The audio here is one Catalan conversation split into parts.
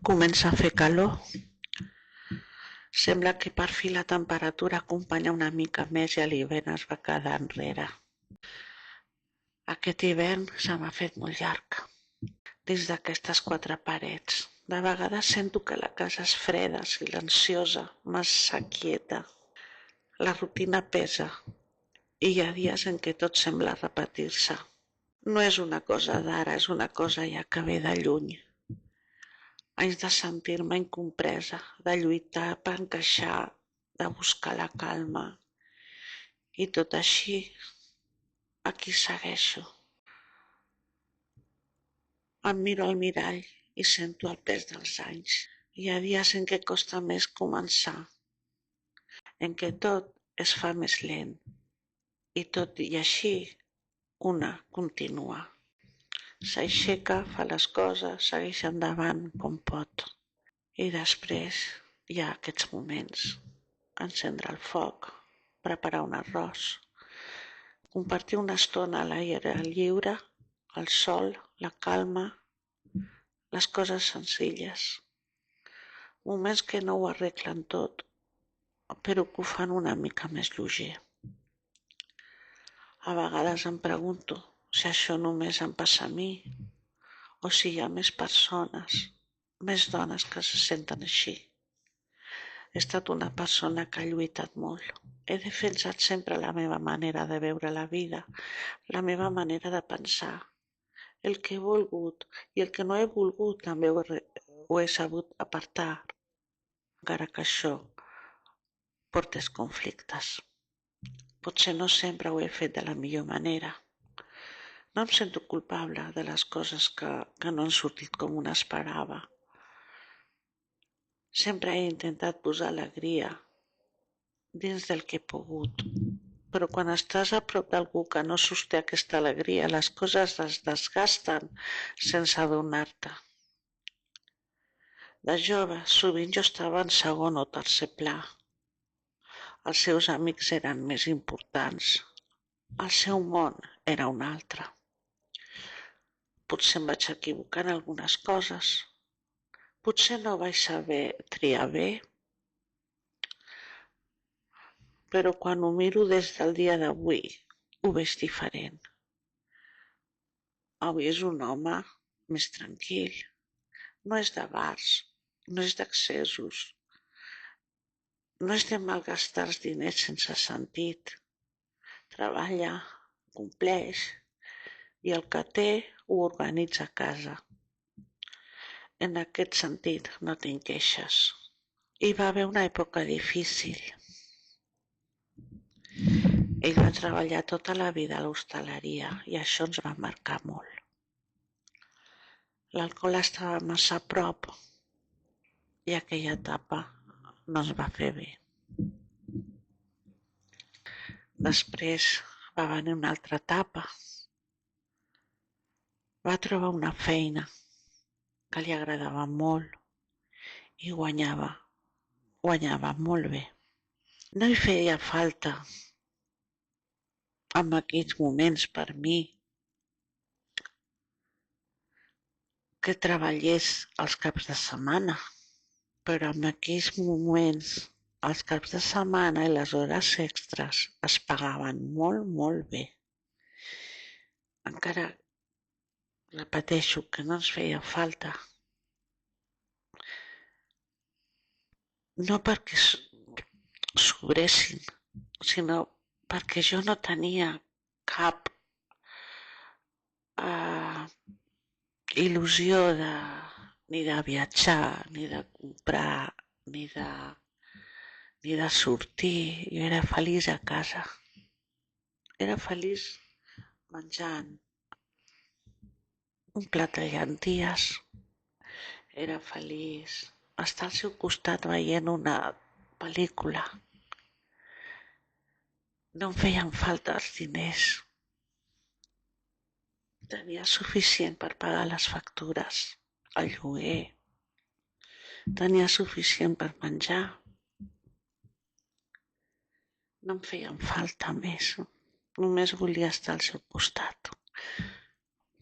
Comença a fer calor. Sembla que per fi la temperatura acompanya una mica més i l'hivern es va quedar enrere. Aquest hivern se m'ha fet molt llarg. Dins d'aquestes quatre parets, de vegades sento que la casa és freda, silenciosa, massa quieta. La rutina pesa i hi ha dies en què tot sembla repetir-se. No és una cosa d'ara, és una cosa ja que ve de lluny. Anys de sentir-me incompresa, de lluitar per encaixar, de buscar la calma. I tot així, aquí segueixo. Em miro al mirall i sento el pes dels anys. Hi ha dies en què costa més començar, en què tot es fa més lent. I tot i així, una continua. S'aixeca, fa les coses, segueix endavant com pot. I després hi ha aquests moments. Encendre el foc, preparar un arròs, compartir una estona a l'aire lliure, el sol, la calma, les coses senzilles. Moments que no ho arreglen tot, però que ho fan una mica més lleuger. A vegades em pregunto si això només em passa a mi o si hi ha més persones, més dones que se senten així. He estat una persona que ha lluitat molt. He defensat sempre la meva manera de veure la vida, la meva manera de pensar. El que he volgut i el que no he volgut també ho he sabut apartar, encara que això portés conflictes. Potser no sempre ho he fet de la millor manera. No em sento culpable de les coses que no han sortit com una esperava. Sempre he intentat posar alegria dins del que he pogut. Però quan estàs a prop d'algú que no sosté aquesta alegria, les coses es desgasten sense adonar-te. De jove, sovint jo estava en segon o tercer pla. Els seus amics eren més importants. El seu món era un altre. Potser em vaig equivocar en algunes coses. Potser no vaig saber triar bé. Però quan ho miro des del dia d'avui, ho veig diferent. Avui és un home més tranquil. No és de bars, no és d'accessos. No és de malgastar els diners sense sentit. Treballa, compleix i el que té ho organitza a casa. En aquest sentit no tinc queixes. Hi va haver una època difícil. Ell va treballar tota la vida a l'hostaleria i això ens va marcar molt. L'alcohol estava massa a prop i aquella etapa no ens va fer bé. Després va venir una altra etapa. Va trobar una feina que li agradava molt i guanyava molt bé. No hi feia falta en aquells moments per mi que treballés els caps de setmana, però en aquells moments els caps de setmana i les hores extres es pagaven molt, molt bé. Encara repeteixo que no ens feia falta. No perquè sobressin, sinó perquè jo no tenia cap il·lusió ni de viatjar, ni de comprar, ni de sortir. Jo era feliç a casa. Era feliç menjant un plat de llenties. Era feliç estar al seu costat veient una pel·lícula. No em feien falta els diners. Tenia suficient per pagar les factures, el lloguer. Tenia suficient per menjar. No em feien falta més. Només volia estar al seu costat.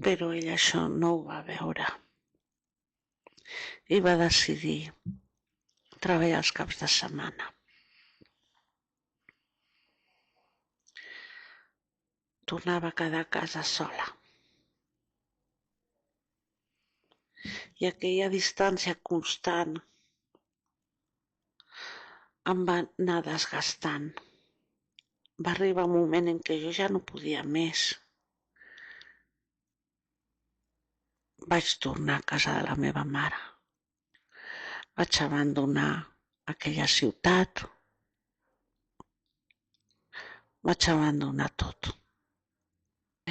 Però ell això no ho va veure. i va decidir treballar els caps de setmana. Tornava a quedar a casa sola. I aquella distància constant em va anar desgastant. Va arribar un moment en què jo ja no podia més. Vaig tornar a casa de la meva mare. Vaig abandonar aquella ciutat. Vaig abandonar tot.